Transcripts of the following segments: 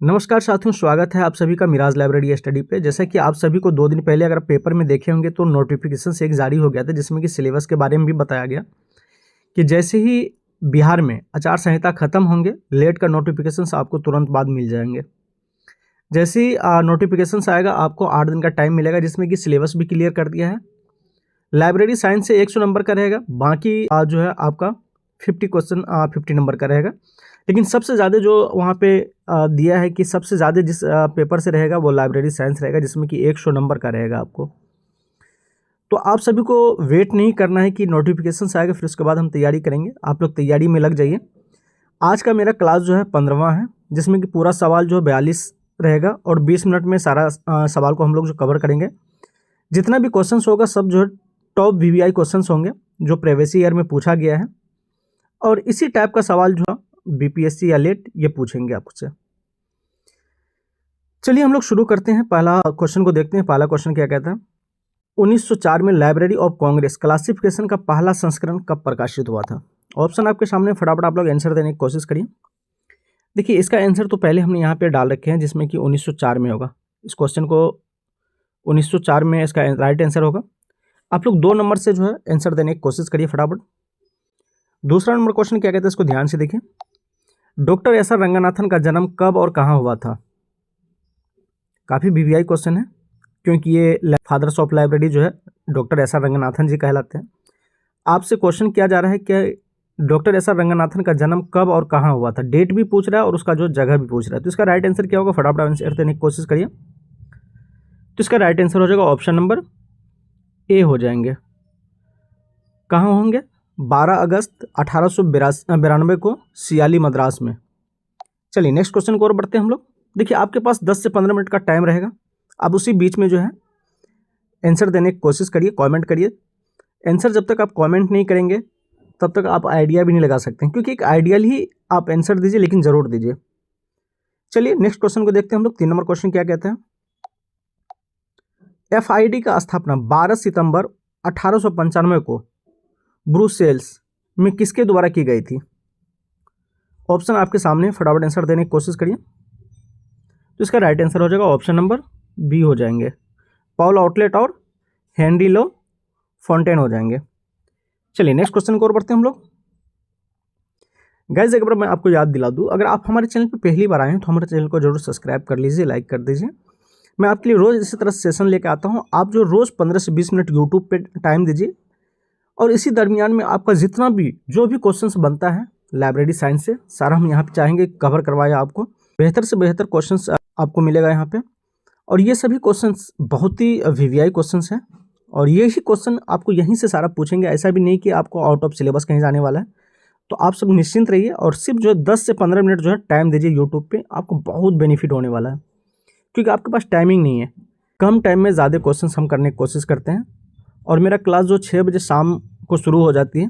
नमस्कार साथियों, स्वागत है आप सभी का मिराज लाइब्रेरी स्टडी पे। जैसा कि आप सभी को 2 दिन पहले अगर पेपर में देखे होंगे तो नोटिफिकेशन से एक जारी हो गया था जिसमें कि सिलेबस के बारे में भी बताया गया कि जैसे ही बिहार में आचार संहिता खत्म होंगे, लेट का नोटिफिकेशन आपको तुरंत बाद मिल जाएंगे। जैसे ही नोटिफिकेशन आएगा आपको 8 दिन का टाइम मिलेगा, जिसमें कि सिलेबस भी क्लियर कर दिया है। लाइब्रेरी साइंस से 100 नंबर का रहेगा, बाकी जो है आपका 50 क्वेश्चन 50 नंबर का रहेगा। लेकिन सबसे ज़्यादा जो वहाँ पे दिया है कि सबसे ज़्यादा जिस पेपर से रहेगा वो लाइब्रेरी साइंस रहेगा, जिसमें कि 100 नंबर का रहेगा आपको। तो आप सभी को वेट नहीं करना है कि नोटिफिकेशन आएगा फिर उसके बाद हम तैयारी करेंगे। आप लोग तैयारी में लग जाइए। आज का मेरा क्लास जो है 15वां है, जिसमें कि पूरा सवाल जो है 42 रहेगा और 20 मिनट में सारा सवाल को हम लोग जो कवर करेंगे। जितना भी क्वेश्चन होगा सब जो है टॉप VVI क्वेश्चन होंगे जो प्रीवियस ईयर में पूछा गया है, और इसी टाइप का सवाल जो है BPSC या लेट ये पूछेंगे आपसे। चलिए हम लोग शुरू करते हैं। पहला क्वेश्चन को देखते हैं। पहला क्वेश्चन क्या कहता है, 1904 में लाइब्रेरी ऑफ कांग्रेस क्लासिफिकेशन का पहला संस्करण कब प्रकाशित हुआ था? ऑप्शन आपके सामने, फटाफट आप लोग आंसर देने की कोशिश करिए। देखिए इसका आंसर तो पहले हमने यहाँ पे डाल रखे हैं, जिसमें कि 1904 में होगा। इस क्वेश्चन को 1904 में इसका राइट आंसर होगा। आप लोग 2 नंबर से जो है आंसर देने की कोशिश करिए फटाफट। दूसरा नंबर क्वेश्चन क्या कहता है, इसको ध्यान से देखिए। डॉक्टर SR रंगनाथन का जन्म कब और कहाँ हुआ था? काफ़ी VVI क्वेश्चन है, क्योंकि ये फादर्स ऑफ लाइब्रेरी जो है डॉक्टर SR रंगनाथन जी कहलाते हैं। आपसे क्वेश्चन किया जा रहा है कि डॉक्टर SR रंगनाथन का जन्म कब और कहाँ हुआ था। डेट भी पूछ रहा है और उसका जो जगह भी पूछ रहा है। तो इसका राइट आंसर क्या होगा, फटाफट आंसर देने की कोशिश करिए। तो इसका राइट आंसर हो जाएगा ऑप्शन नंबर A हो जाएंगे। कहाँ होंगे? 12 अगस्त 1892 को सियाली मद्रास में। चलिए नेक्स्ट क्वेश्चन को और बढ़ते हैं हम लोग। देखिए आपके पास 10 से 15 मिनट का टाइम रहेगा। आप उसी बीच में जो है आंसर देने की कोशिश करिए, कमेंट करिए। आंसर जब तक आप कमेंट नहीं करेंगे तब तक आप आइडिया भी नहीं लगा सकते हैं, क्योंकि एक आइडियल ही आप आंसर दीजिए, लेकिन ज़रूर दीजिए। चलिए नेक्स्ट क्वेश्चन को देखते हैं हम लोग। 3 नंबर क्वेश्चन क्या कहते हैं, FID का स्थापना 12 सितंबर 1895 को ब्रुसेल्स में किसके द्वारा की गई थी? ऑप्शन आपके सामने, फटाफट आंसर देने की कोशिश करिए। तो इसका राइट आंसर हो जाएगा ऑप्शन नंबर B हो जाएंगे। पॉल आउटलेट और हेनरी लो फॉन्टेन हो जाएंगे। चलिए नेक्स्ट क्वेश्चन को और बढ़ते हैं हम लोग। गाइस एक बार मैं आपको याद दिला दूं, अगर आप हमारे चैनल पर पहली बार आए हैं तो हमारे चैनल को जरूर सब्सक्राइब कर लीजिए, लाइक कर दीजिए। मैं आपके लिए रोज़ इसी तरह सेशन लेकर आता हूँ। आप जो रोज़ 15 से 20 मिनट यूट्यूब पे टाइम दीजिए, और इसी दरमियान में आपका जितना भी जो भी क्वेश्चंस बनता है लाइब्रेरी साइंस से, सारा हम यहाँ पे चाहेंगे कवर करवाए। आपको बेहतर से बेहतर क्वेश्चंस आपको मिलेगा यहाँ पे, और ये सभी क्वेश्चंस बहुत ही VVI क्वेश्चंस हैं, और ये ही क्वेश्चन आपको यहीं से सारा पूछेंगे। ऐसा भी नहीं कि आपको आउट ऑफ सिलेबस कहीं जाने वाला है। तो आप सब निश्चिंत रहिए, और सिर्फ जो 10 से 15 मिनट जो है टाइम दीजिए यूट्यूब पे, आपको बहुत बेनिफिट होने वाला है, क्योंकि आपके पास टाइमिंग नहीं है। कम टाइम में ज़्यादा क्वेश्चन हम करने की कोशिश करते हैं, और मेरा क्लास जो 6 बजे शाम को शुरू हो जाती है,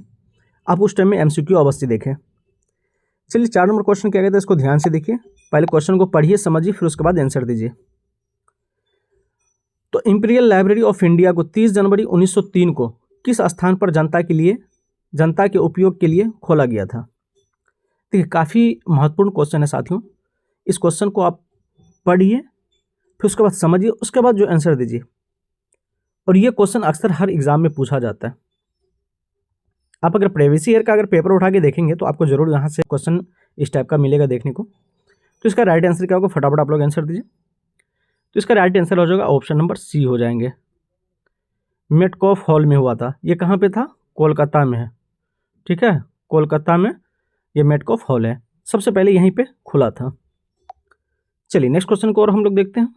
आप उस टाइम में MCQ अवश्य देखें। चलिए 4 नंबर क्वेश्चन क्या कहते हैं, इसको ध्यान से देखिए। पहले क्वेश्चन को पढ़िए, समझिए, फिर उसके बाद आंसर दीजिए। तो इंपीरियल लाइब्रेरी ऑफ इंडिया को 30 जनवरी 1903 को किस स्थान पर जनता के उपयोग के लिए खोला गया था? देखिए काफ़ी महत्वपूर्ण क्वेश्चन है साथियों। इस क्वेश्चन को आप पढ़िए, फिर उसके बाद समझिए, उसके बाद जो आंसर दीजिए। और ये क्वेश्चन अक्सर हर एग्जाम में पूछा जाता है। आप अगर प्रीवियस ईयर का अगर पेपर उठा के देखेंगे तो आपको जरूर यहाँ से क्वेश्चन इस टाइप का मिलेगा देखने को। तो इसका राइट आंसर क्या होगा, फटाफट आप लोग आंसर दीजिए। तो इसका राइट आंसर हो जाएगा ऑप्शन नंबर C हो जाएंगे। मेटकॉफ हॉल में हुआ था। ये कहाँ पे था? कोलकाता में है। ठीक है, कोलकाता में ये मेटकॉफ हॉल है, सबसे पहले यहीं पे खुला था। चलिए नेक्स्ट क्वेश्चन को और हम लोग देखते हैं।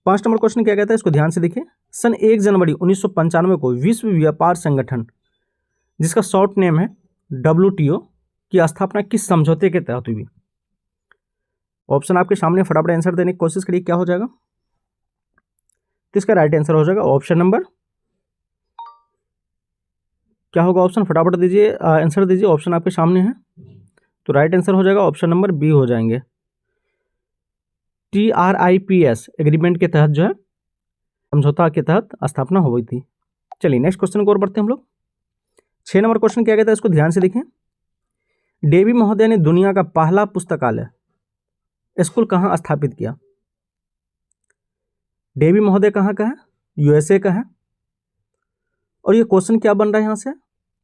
5 नंबर क्वेश्चन क्या कहता है, इसको ध्यान से देखिए। सन 1 जनवरी 1995 को विश्व व्यापार संगठन, जिसका शॉर्ट नेम है WTO, की स्थापना किस समझौते के तहत हुई? ऑप्शन आपके सामने, फटाफट आंसर देने की कोशिश करिए, क्या हो जाएगा? तो इसका राइट आंसर हो जाएगा ऑप्शन नंबर, क्या होगा ऑप्शन, फटाफट दीजिए, आंसर दीजिए। ऑप्शन आपके सामने है, तो राइट आंसर हो जाएगा ऑप्शन नंबर B हो जाएंगे। TRIPS एग्रीमेंट के तहत जो है, समझौता के तहत स्थापना हो गई थी। चलिए नेक्स्ट क्वेश्चन को और बढ़ते हैं हम लोग। 6 नंबर क्वेश्चन क्या कहता है, इसको ध्यान से देखिए। डेवी महोदय ने दुनिया का पहला पुस्तकालय स्कूल कहाँ स्थापित किया? डेवी महोदय कहाँ का है? यूएसए का है। और ये क्वेश्चन क्या बन रहा है यहाँ से?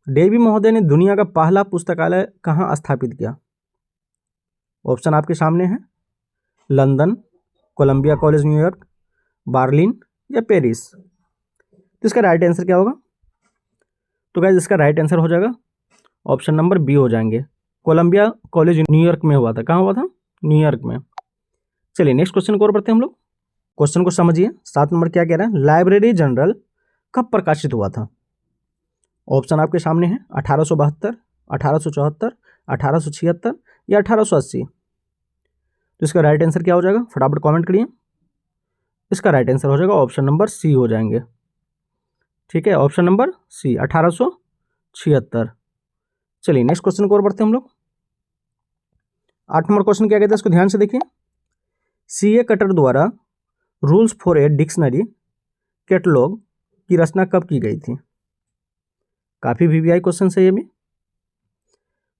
डेवी महोदय ने दुनिया का पहला पुस्तकालय कहाँ स्थापित किया? ऑप्शन आपके सामने है, London, Columbia college new york, Berlin या पेरिस। तो इसका राइट आंसर क्या होगा? तो गाइस इसका राइट आंसर हो जाएगा ऑप्शन नंबर बी हो जाएंगे। कोलंबिया कॉलेज न्यूयॉर्क में हुआ था। कहाँ हुआ था? न्यूयॉर्क में। चलिए नेक्स्ट क्वेश्चन को और बढ़ते हैं हम लोग। क्वेश्चन को समझिए। 7 नंबर क्या कह रहा है? लाइब्रेरी जनरल कब प्रकाशित हुआ था? ऑप्शन आपके सामने है, 1872, 1874, 1876 या 1880। तो इसका राइट आंसर क्या हो जाएगा? फटाफट कमेंट करिए। इसका राइट आंसर हो जाएगा ऑप्शन नंबर सी हो जाएंगे। ठीक है, ऑप्शन नंबर सी 1876। चलिए नेक्स्ट क्वेश्चन को और बढ़ते हैं हम लोग। 8 नंबर क्वेश्चन क्या कहते हैं, इसको ध्यान से देखिए। सीए कटर द्वारा rules for a dictionary catalogue की रचना कब की गई थी? काफी वीवीआई क्वेश्चन है ये भी।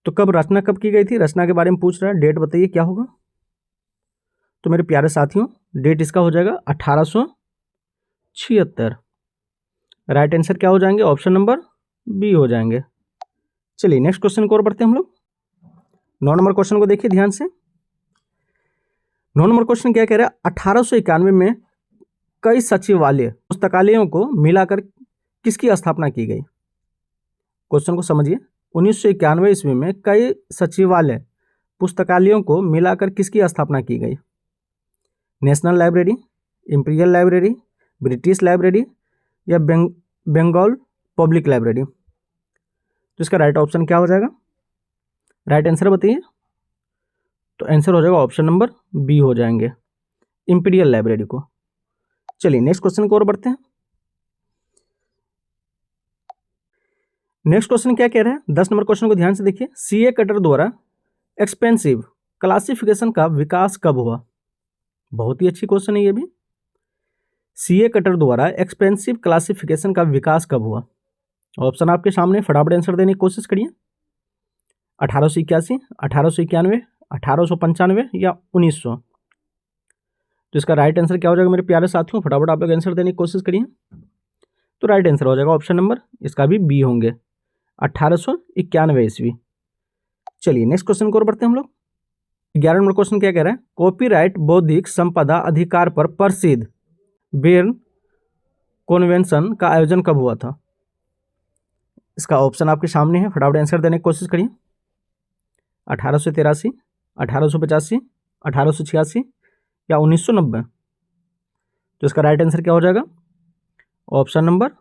तो कब रचना कब की गई थी? रचना के बारे में पूछ रहा है, डेट बताइए क्या होगा? तो मेरे प्यारे साथियों डेट इसका हो जाएगा 1876। राइट आंसर क्या हो जाएंगे? ऑप्शन नंबर बी हो जाएंगे। चलिए नेक्स्ट क्वेश्चन को और बढ़ते हैं हम लोग। 9 नंबर क्वेश्चन को देखिए ध्यान से। 9 नंबर क्वेश्चन क्या कह रहा है? 1891 में कई सचिवालय पुस्तकालयों को मिलाकर किसकी स्थापना की गई? क्वेश्चन को समझिए। 1991 ईस्वी में कई सचिवालय पुस्तकालयों को मिलाकर किसकी स्थापना की गई? National library, imperial library, British library या बंगाल पब्लिक लाइब्रेरी। तो इसका राइट ऑप्शन क्या हो जाएगा? राइट आंसर बताइए। तो आंसर हो जाएगा ऑप्शन नंबर बी हो जाएंगे, इंपीरियल लाइब्रेरी को। चलिए नेक्स्ट क्वेश्चन को और बढ़ते हैं। नेक्स्ट क्वेश्चन क्या कह रहा है? 10 नंबर क्वेश्चन को ध्यान से देखिए। सीए कटर द्वारा एक्सपेंसिव क्लासिफिकेशन का विकास कब हुआ? बहुत ही अच्छी क्वेश्चन है ये भी। सीए कटर द्वारा एक्सपेंसिव क्लासिफिकेशन का विकास कब हुआ? ऑप्शन आपके सामने, फटाफट आंसर देने की कोशिश करिए। 1881, 1891, 1895 या 1900। तो इसका राइट आंसर क्या हो जाएगा मेरे प्यारे साथियों? फटाफट आप लोग आंसर देने की कोशिश करिए। तो राइट आंसर हो जाएगा ऑप्शन नंबर इसका भी बी होंगे, 1891 ईस्वी। चलिए नेक्स्ट क्वेश्चन को और बढ़ते हैं हम लोग। 11 नंबर क्वेश्चन क्या कह रहा है? कॉपीराइट बौद्धिक संपदा अधिकार पर प्रसिद्ध बेर्न कन्वेंशन का आयोजन कब हुआ था? इसका ऑप्शन आपके सामने है, फटाफट आंसर देने की कोशिश करिए। 1883, 1885, 1886 या 1990। तो इसका राइट आंसर क्या हो जाएगा? ऑप्शन नंबर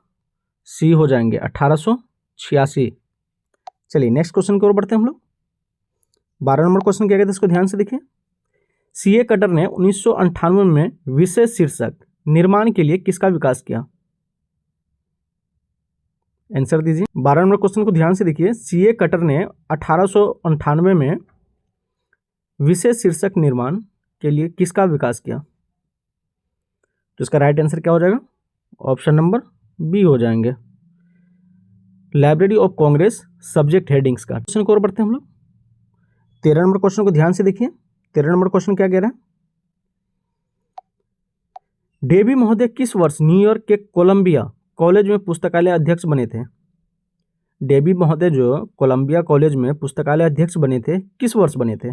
सी हो जाएंगे, 1886। चलिए नेक्स्ट क्वेश्चन की ओर बढ़ते हैं हम लोग। 12 नंबर क्वेश्चन क्या कहते हैं, इसको ध्यान से देखिए। सीए कटर ने 1998 में विशेष शीर्षक निर्माण के लिए किसका विकास किया? आंसर दीजिए। 12 नंबर क्वेश्चन को ध्यान से देखिए। सीए कटर ने 1898 में विशेष शीर्षक निर्माण के लिए किसका विकास किया? तो इसका राइट आंसर क्या हो जाएगा? ऑप्शन नंबर बी हो जाएंगे, library of Congress subject headings का। क्वेश्चन को और बढ़ते हैं हम लोग। 13 नंबर क्वेश्चन को ध्यान से देखिए। 13 नंबर क्वेश्चन क्या कह रहा है? डेवी महोदय किस वर्ष न्यूयॉर्क के कोलंबिया कॉलेज में पुस्तकालय अध्यक्ष बने थे? डेवी महोदय जो कोलंबिया कॉलेज में पुस्तकालय अध्यक्ष बने थे, किस वर्ष बने थे?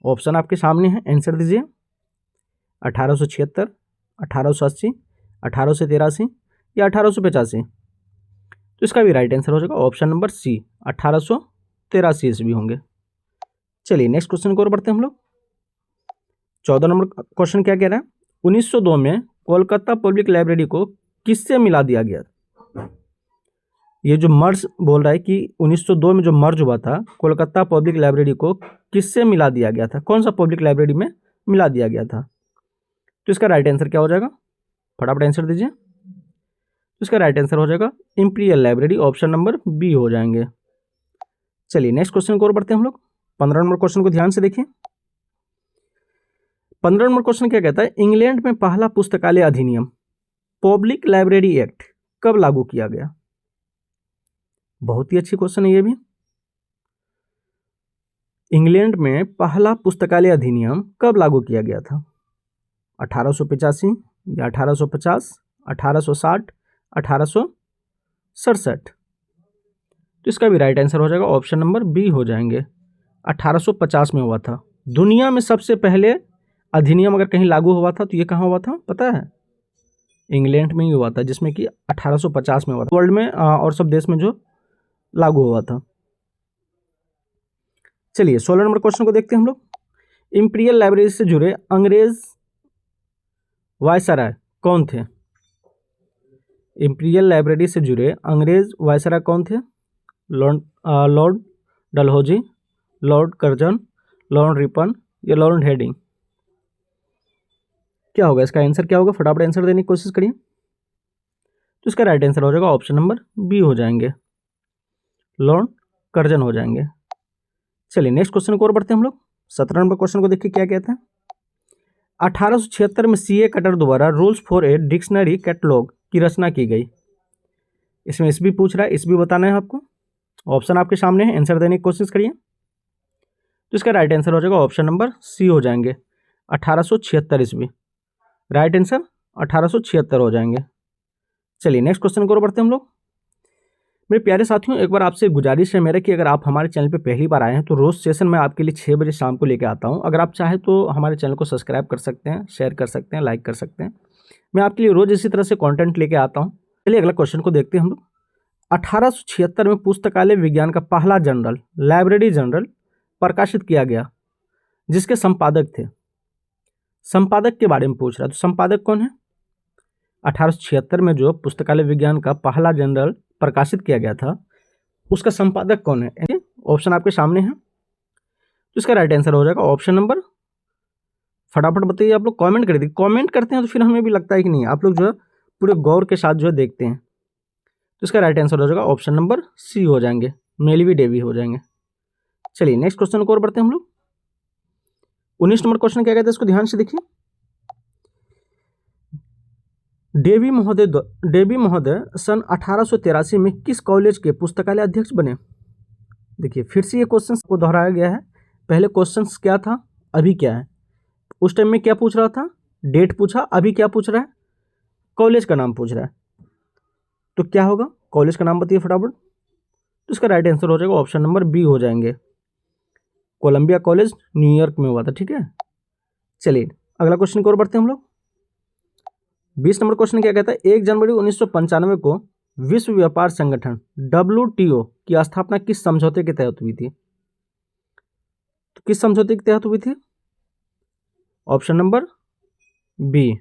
ऑप्शन आपके सामने है, आंसर दीजिए। 1876, 1880, 1883 या 1885। तो इसका भी राइट आंसर हो जाएगा ऑप्शन नंबर सी, 1883 ईस्वी होंगे। चलिए नेक्स्ट क्वेश्चन को और बढ़ते हैं हम लोग। 14 नंबर क्वेश्चन क्या कह रहा है? 1902 में कोलकाता पब्लिक लाइब्रेरी को किससे मिला दिया गया? ये जो मर्ज बोल रहा है कि 1902 में जो मर्ज हुआ था, कोलकाता पब्लिक लाइब्रेरी को किससे मिला दिया गया था? कौन सा पब्लिक लाइब्रेरी में मिला दिया गया था? तो इसका राइट आंसर क्या हो जाएगा? फटाफट आंसर दीजिए। तो इसका राइट आंसर हो जाएगा imperial library, option number B हो जाएंगे। चलिए नेक्स्ट क्वेश्चन को और बढ़ते हैं हम लोग। 15 नंबर क्वेश्चन को ध्यान से देखिए। 15 नंबर क्वेश्चन क्या कहता है? इंग्लैंड में पहला पुस्तकालय अधिनियम पब्लिक लाइब्रेरी एक्ट कब लागू किया गया? बहुत ही अच्छी क्वेश्चन है ये भी। इंग्लैंड में पहला पुस्तकालय अधिनियम कब लागू किया गया था? 1885 या 1850, 1860, 1867? तो इसका भी राइट आंसर हो जाएगा ऑप्शन नंबर बी हो जाएंगे, 1850 में हुआ था। दुनिया में सबसे पहले अधिनियम अगर कहीं लागू हुआ था तो ये कहाँ हुआ था पता है? इंग्लैंड में ही हुआ था, जिसमें कि 1850 में हुआ था। वर्ल्ड में और सब देश में जो लागू हुआ था। चलिए 16 नंबर क्वेश्चन को देखते हैं हम लोग। इंपीरियल लाइब्रेरी से जुड़े अंग्रेज वायसराय कौन थे? इंपीरियल लाइब्रेरी से जुड़े अंग्रेज वायसराय कौन थे? Lord Dalhousie, Lord Curzon, Lord Ripon या लॉर्ड हेडिंग? क्या होगा इसका आंसर, क्या होगा? फटाफट आंसर देने की कोशिश करिए। तो इसका राइट आंसर हो जाएगा ऑप्शन नंबर बी हो जाएंगे, लॉर्ड कर्जन हो जाएंगे। चलिए नेक्स्ट क्वेश्चन को और बढ़ते हैं हम लोग। 17 नंबर क्वेश्चन को देखिए क्या कहते हैं। 1876 में सीए कटर द्वारा rules for a dictionary catalogue की रचना की गई। इसमें इस भी पूछ रहा है, इस भी बताना है आपको। ऑप्शन आपके सामने है, आंसर देने की कोशिश करिए। तो इसका राइट आंसर हो जाएगा ऑप्शन नंबर सी हो जाएंगे, 1876 ईस्वी। राइट आंसर 1876 हो जाएंगे। चलिए नेक्स्ट क्वेश्चन को और बढ़ते हैं हम लोग। मेरे प्यारे साथियों, एक बार आपसे गुजारिश है मेरा कि अगर आप हमारे चैनल पे पहली बार आए हैं तो रोज़ सेशन मैं आपके लिए 6 बजे शाम को लेकर आता हूं। अगर आप चाहें तो हमारे चैनल को सब्सक्राइब कर सकते हैं, शेयर कर सकते हैं, लाइक कर सकते हैं। मैं आपके लिए रोज़ इसी तरह से कंटेंट लेके आता हूं। चलिए अगला क्वेश्चन को देखते हैं हम लोग। 1876 में पुस्तकालय विज्ञान का पहला जर्नल लाइब्रेरी जर्नल प्रकाशित किया गया, जिसके संपादक थे। संपादक के बारे में पूछ रहा है, तो संपादक कौन है? 1876 में जो पुस्तकालय विज्ञान का पहला जर्नल प्रकाशित किया गया था, उसका संपादक कौन है? ऑप्शन आपके सामने है। तो इसका राइट आंसर हो जाएगा ऑप्शन नंबर, फटाफट बताइए आप लोग, कमेंट कर दीजिए। कमेंट करते हैं तो फिर हमें भी लगता है कि नहीं, आप लोग जो है पूरे गौर के साथ जो है देखते हैं। तो इसका राइट आंसर हो जाएगा ऑप्शन नंबर सी हो जाएंगे, मेलवी डेवी हो जाएंगे। चलिए नेक्स्ट क्वेश्चन को और बढ़ते हैं हम लोग। 19 नंबर क्वेश्चन क्या कहते हैं, इसको ध्यान से देखिए। डेवी महोदय सन 1883 में किस कॉलेज के पुस्तकालय अध्यक्ष बने? देखिए फिर से ये क्वेश्चन को दोहराया गया है। पहले क्वेश्चन क्या था, अभी क्या है? उस टाइम में क्या पूछ रहा था? डेट पूछा। अभी क्या पूछ रहा है? कॉलेज का नाम पूछ रहा है। तो क्या होगा? कॉलेज का नाम बताइए फटाफट। तो इसका राइट आंसर हो जाएगा ऑप्शन नंबर बी हो जाएंगे, कोलंबिया कॉलेज न्यूयॉर्क में हुआ था। ठीक है, चलिए अगला क्वेश्चन की ओर बढ़ते हैं हम लोग। 20 नंबर क्वेश्चन क्या कहता है, 1 जनवरी 1995 को विश्व व्यापार संगठन WTO की स्थापना किस समझौते के तहत हुई थी? तो किस समझौते के तहत हुई थी? Option number B,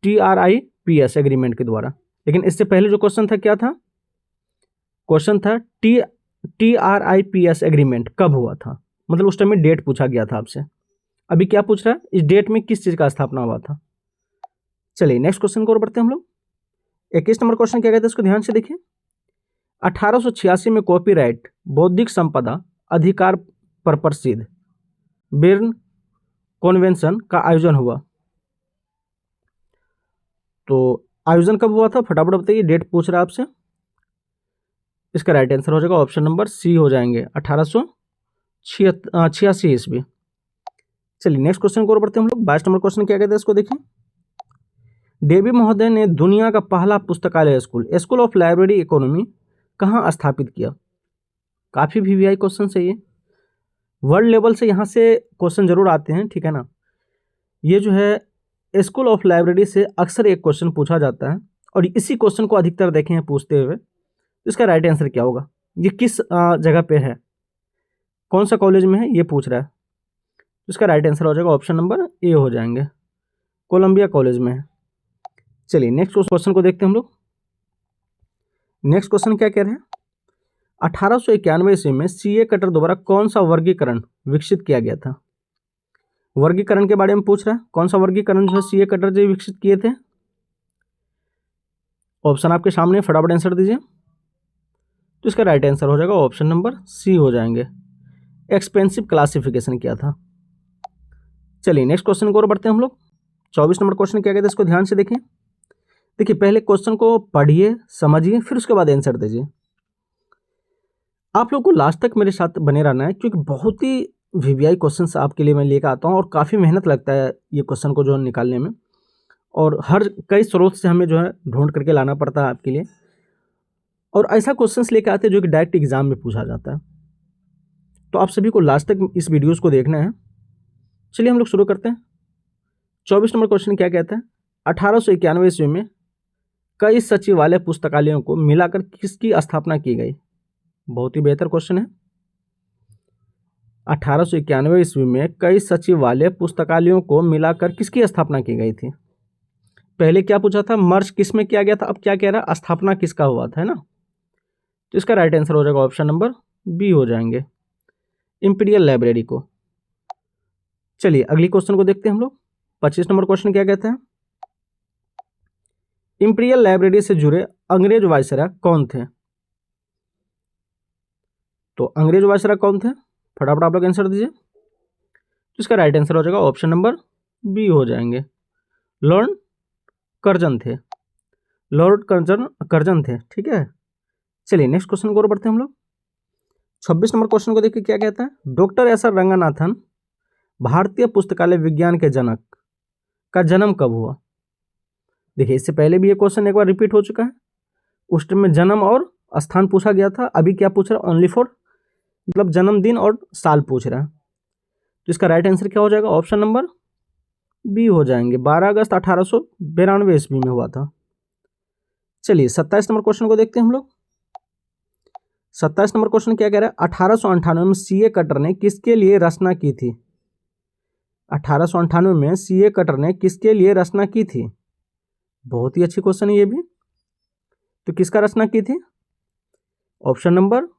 TRIPS agreement के द्वारा। लेकिन इससे पहले जो क्वेश्चन था क्या था? क्वेश्चन था TRIPS एग्रीमेंट कब हुआ था, मतलब उस टाइम में डेट पूछा गया था आपसे। अभी क्या पूछ रहा है, इस डेट में किस चीज का स्थापना हुआ था। चलिए नेक्स्ट क्वेश्चन को और बढ़ते हैं हम लोग। 21 नंबर क्वेश्चन क्या कहते हैं, इसको ध्यान से देखिए। 1886 में कॉपीराइट बौद्धिक संपदा अधिकार पर प्रसिद्ध बेर्न कॉन्वेंशन का आयोजन हुआ। तो आयोजन कब हुआ था, फटाफट बताइए, डेट पूछ रहा है आपसे। इसका राइट आंसर हो जाएगा ऑप्शन नंबर सी हो जाएंगे, 1886 ईस्वी। चलिए नेक्स्ट क्वेश्चन को और बढ़ते हैं हम लोग। 22 नंबर क्वेश्चन क्या कहते हैं, इसको देखिए। डेवी महोदय ने दुनिया का पहला पुस्तकालय स्कूल ऑफ लाइब्रेरी इकोनॉमी कहाँ स्थापित किया? काफ़ी VVI क्वेश्चन है ये, वर्ल्ड लेवल से यहाँ से क्वेश्चन जरूर आते हैं, ठीक है ना। ये जो है स्कूल ऑफ लाइब्रेरी से अक्सर एक क्वेश्चन पूछा जाता है और इसी क्वेश्चन को अधिकतर देखे हैं पूछते हुए। तो इसका राइट आंसर क्या होगा, ये किस जगह पे है, कौन सा कॉलेज में है, ये पूछ रहा है। तो इसका राइट आंसर हो जाएगा ऑप्शन नंबर ए हो जाएंगे, कोलंबिया कॉलेज में है। चलिए नेक्स्ट क्वेश्चन को देखते हैं हम लोग। नेक्स्ट क्वेश्चन क्या कह रहे हैं, 1891 ईस्वी में CA कटर द्वारा कौन सा वर्गीकरण विकसित किया गया था? वर्गीकरण के बारे में पूछ रहा है, कौन सा वर्गीकरण जो है CA कटर जी विकसित किए थे? ऑप्शन आपके सामने, फटाफट आंसर दीजिए। तो इसका राइट आंसर हो जाएगा ऑप्शन नंबर सी हो जाएंगे, एक्सपेंसिव क्लासिफिकेशन किया था। चलिए नेक्स्ट क्वेश्चन को और बढ़ते हैं हम लोग। 24 नंबर क्वेश्चन क्या कहते हैं, इसको ध्यान से देखिए। देखिए पहले क्वेश्चन को पढ़िए, समझिए, फिर उसके बाद आंसर दीजिए। आप लोग को लास्ट तक मेरे साथ बने रहना है, क्योंकि बहुत ही वीवीआई क्वेश्चंस आपके लिए मैं लेकर आता हूँ और काफ़ी मेहनत लगता है ये क्वेश्चन को जो है निकालने में, और हर कई स्रोत से हमें जो है ढूंढ करके लाना पड़ता है आपके लिए, और ऐसा क्वेश्चंस लेकर आते हैं जो कि डायरेक्ट एग्जाम में पूछा जाता है। तो आप सभी को लास्ट तक इस वीडियोज़ को देखना है। चलिए हम लोग शुरू करते हैं। 24 नंबर क्वेश्चन क्या कहता है, 1891 ईस्वी में कई सचिवालय पुस्तकालयों को मिलाकर किसकी स्थापना की गई। बहुत ही बेहतर क्वेश्चन है। 1891 ईस्वी में कई सचिवालय पुस्तकालयों को मिलाकर किसकी स्थापना की गई थी। पहले क्या पूछा था, मर्ज किस में किया गया था, अब क्या कह रहा है, स्थापना किसका हुआ था, है ना। तो इसका राइट आंसर हो जाएगा ऑप्शन नंबर बी हो जाएंगे, इंपीरियल लाइब्रेरी को। चलिए अगली क्वेश्चन को देखते हैं हम लोग। 25 नंबर क्वेश्चन क्या कहते हैं, इंपीरियल लाइब्रेरी से जुड़े अंग्रेज वायसराय कौन थे। तो अंग्रेज वायसराय कौन थे, फटाफट आप लोग आंसर दीजिए। तो इसका राइट आंसर हो जाएगा ऑप्शन नंबर बी हो जाएंगे, लॉर्ड कर्जन थे, लॉर्ड कर्जन थे, ठीक है। चलिए नेक्स्ट क्वेश्चन को और बढ़ते हैं हम लोग। 26 नंबर क्वेश्चन को देखिए क्या कहता है, डॉक्टर एस आर रंगनाथन भारतीय पुस्तकालय विज्ञान के जनक का जन्म कब हुआ। देखिए इससे पहले भी ये क्वेश्चन एक बार रिपीट हो चुका है, उस टाइम में जन्म और स्थान पूछा गया था, अभी क्या पूछ रहा है, ओनली फॉर मतलब जन्मदिन और साल पूछ रहा है। तो इसका राइट आंसर क्या हो जाएगा, ऑप्शन नंबर बी हो जाएंगे, 12 अगस्त 1892 ईस्वी में हुआ था। चलिए 27 नंबर क्वेश्चन को देखते हैं हम लोग। 27 नंबर क्वेश्चन क्या कह रहा है, 1898 में सीए कटर ने किसके लिए रचना की थी। 1898 में सीए कटर ने किसके लिए रचना की थी। बहुत ही अच्छी क्वेश्चन है ये भी। तो किसका रचना की थी, ऑप्शन नंबर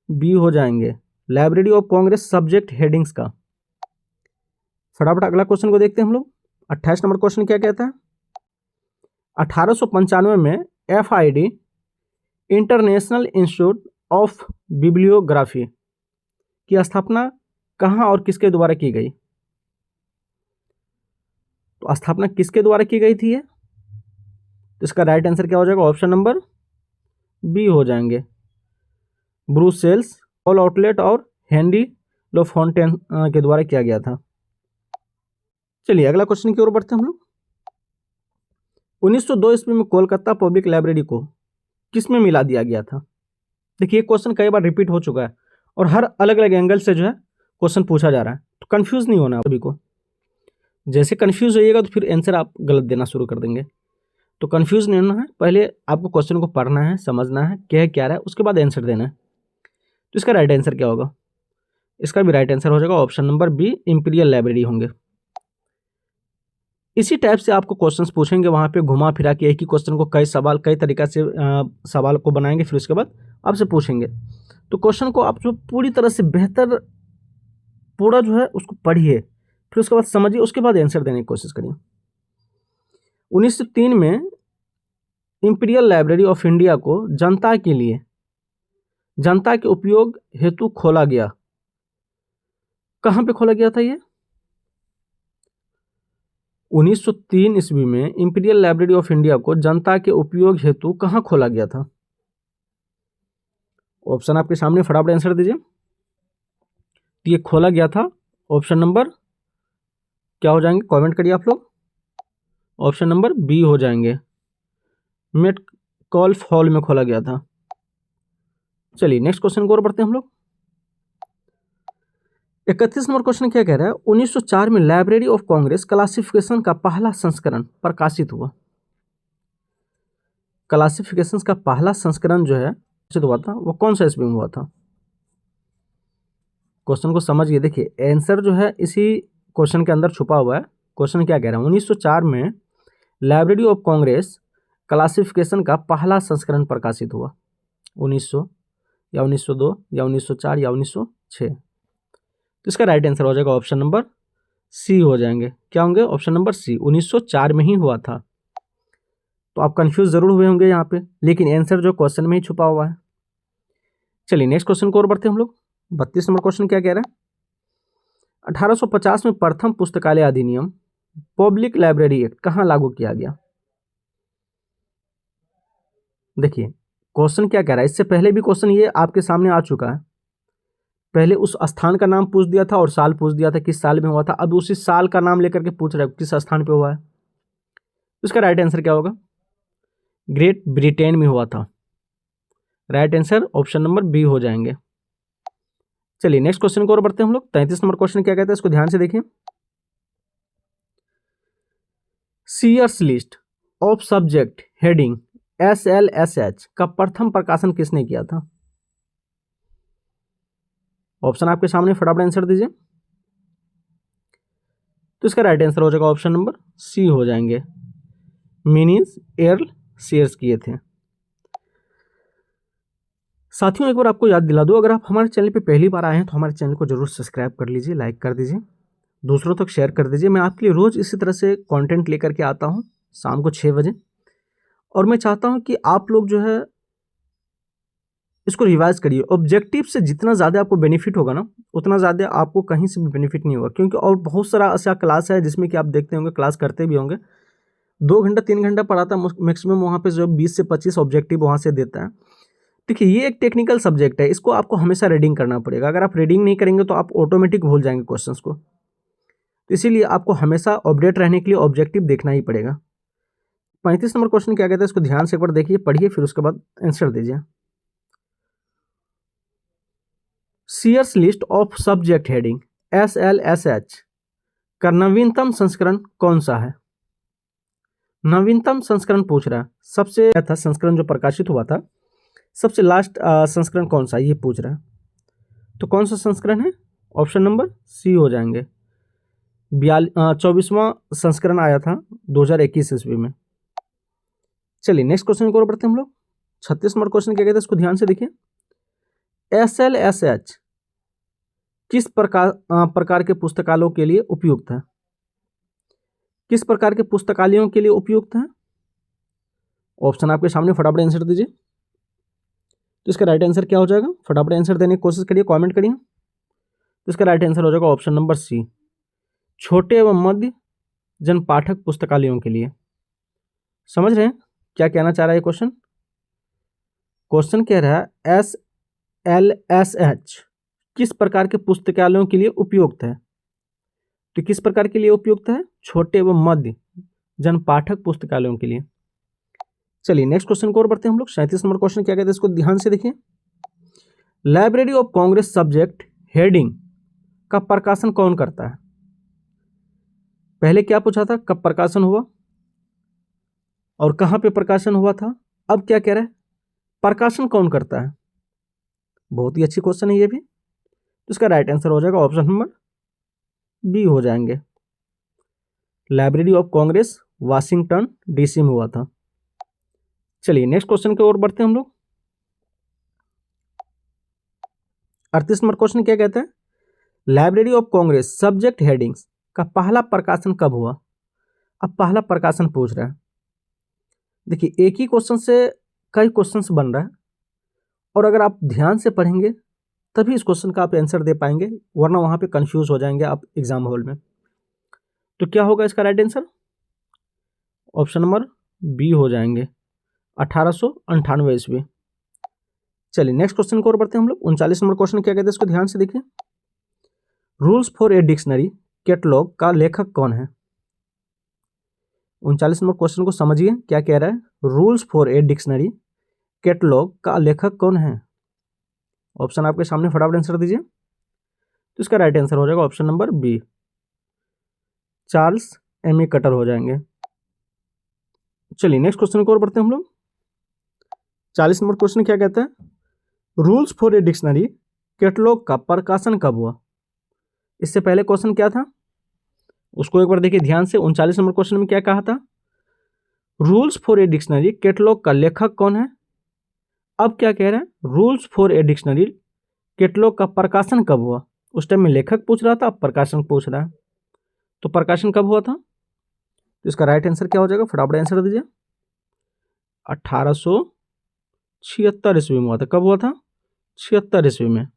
बी हो जाएंगे, library of Congress subject headings का। फटाफट अगला क्वेश्चन को देखते हैं हम लोग। 28 नंबर क्वेश्चन क्या कहता है, 1895 में एफआईडी इंटरनेशनल इंस्टीट्यूट ऑफ बिब्लियोग्राफी की स्थापना कहाँ और किसके द्वारा की गई। तो स्थापना किसके द्वारा की गई थी ये, तो इसका राइट आंसर क्या हो जाएगा, ऑप्शन नंबर बी हो जाएंगे, ब्रुसेल्स, पॉल आउटलेट और हेनरी लोफोंटेन के द्वारा किया गया था। चलिए अगला क्वेश्चन की ओर बढ़ते हैं हम लोग। 1902 ईस्वी में कोलकाता पब्लिक लाइब्रेरी को किस में मिला दिया गया था। देखिए क्वेश्चन कई बार रिपीट हो चुका है और हर अलग अलग एंगल से जो है क्वेश्चन पूछा जा रहा है, तो कंफ्यूज नहीं होना सभी को। जैसे कंफ्यूज होइएगा तो फिर आंसर आप गलत देना शुरू कर देंगे, तो कंफ्यूज नहीं होना है, पहले आपको क्वेश्चन को पढ़ना है, समझना है क्या रहा है, उसके बाद आंसर देना है। तो इसका राइट आंसर क्या होगा, इसका भी राइट आंसर हो जाएगा option number B, imperial library होंगे। इसी टाइप से आपको क्वेश्चंस पूछेंगे, वहाँ पे घुमा फिरा के एक ही क्वेश्चन को कई तरीका से सवाल को बनाएंगे, फिर उसके बाद आपसे पूछेंगे। तो क्वेश्चन को आप जो पूरी तरह से बेहतर पूरा जो है उसको पढ़िए, फिर उसके बाद समझिए, उसके बाद आंसर देने की कोशिश करिए। 1903 में इंपीरियल लाइब्रेरी ऑफ इंडिया को जनता के उपयोग हेतु खोला गया। कहाँ पे खोला गया था ये, 1903 ईस्वी में इंपीरियल लाइब्रेरी ऑफ इंडिया को जनता के उपयोग हेतु कहाँ खोला गया था। ऑप्शन आपके सामने, फटाफट आंसर दीजिए। ये खोला गया था, ऑप्शन नंबर क्या हो जाएंगे, कमेंट करिए आप लोग, ऑप्शन नंबर बी हो जाएंगे, मेट कॉल्फ हॉल में खोला गया था। चलिए नेक्स्ट क्वेश्चन को और बढ़ते हैं हम लोग। 31 नंबर क्वेश्चन क्या कह रहा है, 1904 में लाइब्रेरी ऑफ कांग्रेस क्लासिफिकेशन का पहला संस्करण प्रकाशित हुआ। क्लासिफिकेशन का पहला संस्करण जो है हुआ था वो कौन सा ईस्वी में हुआ था। क्वेश्चन को समझिए, देखिए आंसर जो है इसी क्वेश्चन के अंदर छुपा हुआ है। क्वेश्चन क्या कह रहा है, 1904 में लाइब्रेरी ऑफ कांग्रेस क्लासिफिकेशन का पहला संस्करण प्रकाशित हुआ। 1900 या 1902 या 1904 या 1906। तो इसका राइट आंसर हो जाएगा ऑप्शन नंबर सी हो जाएंगे, क्या होंगे, ऑप्शन नंबर सी, 1904 में ही हुआ था। तो आप कंफ्यूज जरूर हुए होंगे यहाँ पे, लेकिन आंसर जो क्वेश्चन में ही छुपा हुआ है। चलिए नेक्स्ट क्वेश्चन को और बढ़ते हैं हम लोग। 32 नंबर क्वेश्चन क्या कह रहा है, 1850 में प्रथम पुस्तकालय अधिनियम पब्लिक लाइब्रेरी एक्ट कहाँ लागू किया गया। देखिए क्वेश्चन क्या कह रहा है, इससे पहले भी क्वेश्चन ये आपके सामने आ चुका है। पहले उस स्थान का नाम पूछ दिया था और साल पूछ दिया था किस साल में हुआ था। अब उसी साल का नाम लेकर के पूछ रहा है किस स्थान पे हुआ है। इसका राइट आंसर क्या होगा, ग्रेट ब्रिटेन में हुआ था। Right answer option number B हो जाएंगे। चलिए नेक्स्ट क्वेश्चन को और बढ़ते हैं हम लोग। 33 नंबर क्वेश्चन क्या कहता है, इसको ध्यान से देखिए। Sears list of subject heading SLSH का प्रथम प्रकाशन किसने किया था। ऑप्शन आपके सामने, फटाफट आंसर दीजिए। तो इसका राइट आंसर हो जाएगा ऑप्शन नंबर सी हो जाएंगे, मिनीज एर्ल सीयर्स किए थे। साथियों एक बार आपको याद दिला दूं, अगर आप हमारे चैनल पे पहली बार आए हैं तो हमारे चैनल को जरूर सब्सक्राइब कर लीजिए, लाइक कर दीजिए, दूसरों तक शेयर कर दीजिए। मैं आपके लिए रोज़ इसी तरह से कंटेंट लेकर के आता हूं शाम को 6 बजे, और मैं चाहता हूं कि आप लोग जो है इसको रिवाइज करिए। ऑब्जेक्टिव से जितना ज़्यादा आपको बेनिफिट होगा ना, उतना ज़्यादा आपको कहीं से भी बेनिफिट नहीं होगा, क्योंकि और बहुत सारा ऐसा क्लास है जिसमें कि आप देखते होंगे, क्लास करते भी होंगे, 2 घंटा 3 घंटा पढ़ाता है मैक्सिमम, वहाँ पे जो 20 से 25 ऑब्जेक्टिव वहाँ से देता है। देखिए ये एक टेक्निकल सब्जेक्ट है, इसको आपको हमेशा रीडिंग करना पड़ेगा। अगर आप रीडिंग नहीं करेंगे तो आप ऑटोमेटिक भूल जाएंगे क्वेश्चंस को। तो इसीलिए आपको हमेशा अपडेट रहने के लिए ऑब्जेक्टिव देखना ही पड़ेगा। 35 नंबर क्वेश्चन क्या कहता है, इसको ध्यान से एक बार देखिए, पढ़िए, फिर उसके बाद आंसर दीजिए। Sears list of subject heading SLSH का नवीनतम संस्करण कौन सा है। नवीनतम संस्करण पूछ रहा है, सबसे था संस्करण जो प्रकाशित हुआ था, सबसे लास्ट संस्करण कौन सा, ये पूछ रहा है। तो कौन सा संस्करण है, ऑप्शन नंबर सी हो जाएंगे। 24वां संस्करण आया था 2021 ईस्वी में। चलिए नेक्स्ट क्वेश्चन को बढ़ते हैं हम लोग। 36 नंबर क्वेश्चन क्या कहते हैं, इसको ध्यान से देखिए। SLSH किस प्रकार के पुस्तकालयों के लिए उपयुक्त है। किस प्रकार के पुस्तकालयों के लिए उपयुक्त है, ऑप्शन आपके सामने, फटाफट आंसर दीजिए। तो इसका राइट आंसर क्या हो जाएगा, फटाफट आंसर देने की कोशिश करिए, कमेंट करिए। तो इसका राइट आंसर हो जाएगा ऑप्शन नंबर सी, छोटे एवं मध्य जन पाठक पुस्तकालयों के लिए। समझ रहे हैं क्या कहना चाह रहा है क्वेश्चन। क्वेश्चन कह रहा है SLSH किस प्रकार के पुस्तकालयों के लिए उपयुक्त है। तो किस प्रकार के लिए उपयुक्त है, छोटे एवं मध्य जन पाठक पुस्तकालयों के लिए। चलिए नेक्स्ट क्वेश्चन को और बढ़ते हैं हम लोग। 37 नंबर क्वेश्चन क्या कहते हैं, इसको ध्यान से देखिए। Library of Congress subject heading का प्रकाशन कौन करता है। पहले क्या पूछा था, कब प्रकाशन हुआ और कहां पे प्रकाशन हुआ था। अब क्या कह रहा है, प्रकाशन कौन करता है। बहुत ही अच्छी क्वेश्चन है ये भी। तो इसका राइट आंसर हो जाएगा ऑप्शन नंबर बी हो जाएंगे, library of Congress Washington DC में हुआ था। चलिए नेक्स्ट क्वेश्चन की ओर बढ़ते हैं हम लोग। 38 नंबर क्वेश्चन क्या कहता है, library of Congress subject headings का पहला प्रकाशन कब हुआ। अब पहला प्रकाशन पूछ रहा है। देखिए एक ही क्वेश्चन से कई क्वेश्चंस बन रहा है, और अगर आप ध्यान से पढ़ेंगे तभी इस क्वेश्चन का आप आंसर दे पाएंगे, वरना वहां पे कंफ्यूज हो जाएंगे आप एग्जाम हॉल में। तो क्या होगा इसका right answer, option number B हो जाएंगे, 1898 ईस्वी। चलिए नेक्स्ट क्वेश्चन को और बढ़ते हैं हम लोग। 39 नंबर क्वेश्चन क्या कहते हैं, इसको ध्यान से देखिए। Rules for a dictionary catalogue का लेखक कौन है। 39 नंबर क्वेश्चन को समझिए क्या कह रहा है, rules for a dictionary catalogue का लेखक कौन है। ऑप्शन आपके सामने, फटाफट आंसर दीजिए। तो इसका राइट आंसर हो जाएगा option number B, Charles M.A. Cutter हो जाएंगे। चलिए नेक्स्ट क्वेश्चन को और बढ़ते हैं हम लोग। 40 नंबर क्वेश्चन क्या कहता है, rules for a dictionary catalogue का प्रकाशन कब हुआ। इससे पहले क्वेश्चन क्या था, उसको एक बार देखिए ध्यान से। 39 नंबर क्वेश्चन में क्या कहा था, rules for a dictionary catalogue का लेखक कौन है। अब क्या कह रहा है, rules for a dictionary catalogue का प्रकाशन कब हुआ। उस टाइम में लेखक पूछ रहा था, अब प्रकाशन पूछ रहा है। तो प्रकाशन कब हुआ था, तो इसका राइट आंसर क्या हो जाएगा, फटाफट आंसर दीजिए। 1876 ईस्वी में हुआ था। कब हुआ था, 76 ईस्वी में,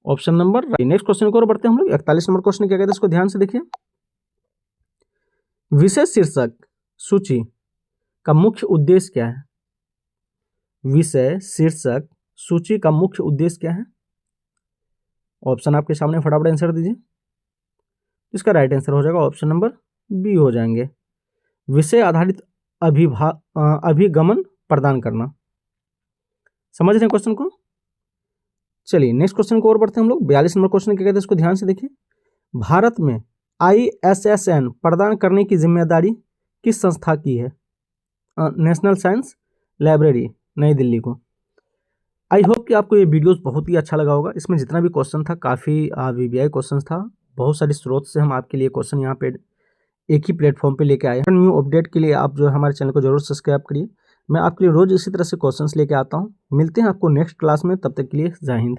ऑप्शन नंबर। नेक्स्ट क्वेश्चन को और बढ़ते हैं हम लोग। 41 नंबर क्वेश्चन क्या कहते हैं, इसको ध्यान से देखिए। विशेष शीर्षक सूची का मुख्य उद्देश्य क्या है। विषय, शीर्षक, सूची का मुख्य उद्देश्य क्या है? ऑप्शन आपके सामने, फटाफट आंसर दीजिए। इसका राइट आंसर हो जाएगा ऑप्शन नंबर बी हो जाएंगे, विषय आधारित अभिगमन प्रदान करना। समझ रहे हैं क्वेश्चन को? चलिए नेक्स्ट क्वेश्चन को और बढ़ते हैं हम लोग। 42 नंबर क्वेश्चन क्या कहते हैं, इसको ध्यान से देखिए। भारत में ISSN प्रदान करने की जिम्मेदारी किस संस्था की है? नेशनल साइंस लाइब्रेरी, नई दिल्ली को। आई होप कि आपको ये वीडियोस बहुत ही अच्छा लगा होगा। इसमें जितना भी क्वेश्चन था काफ़ी VVI क्वेश्चन था। बहुत सारे स्रोत से हम आपके लिए क्वेश्चन यहाँ पे एक ही प्लेटफॉर्म पे लेके आए हैं। न्यू अपडेट के लिए आप जो है हमारे चैनल को जरूर सब्सक्राइब करिए। मैं आपके लिए रोज इसी तरह से क्वेश्चंस लेके आता हूँ। मिलते हैं आपको नेक्स्ट क्लास में, तब तक के लिए जय हिंद।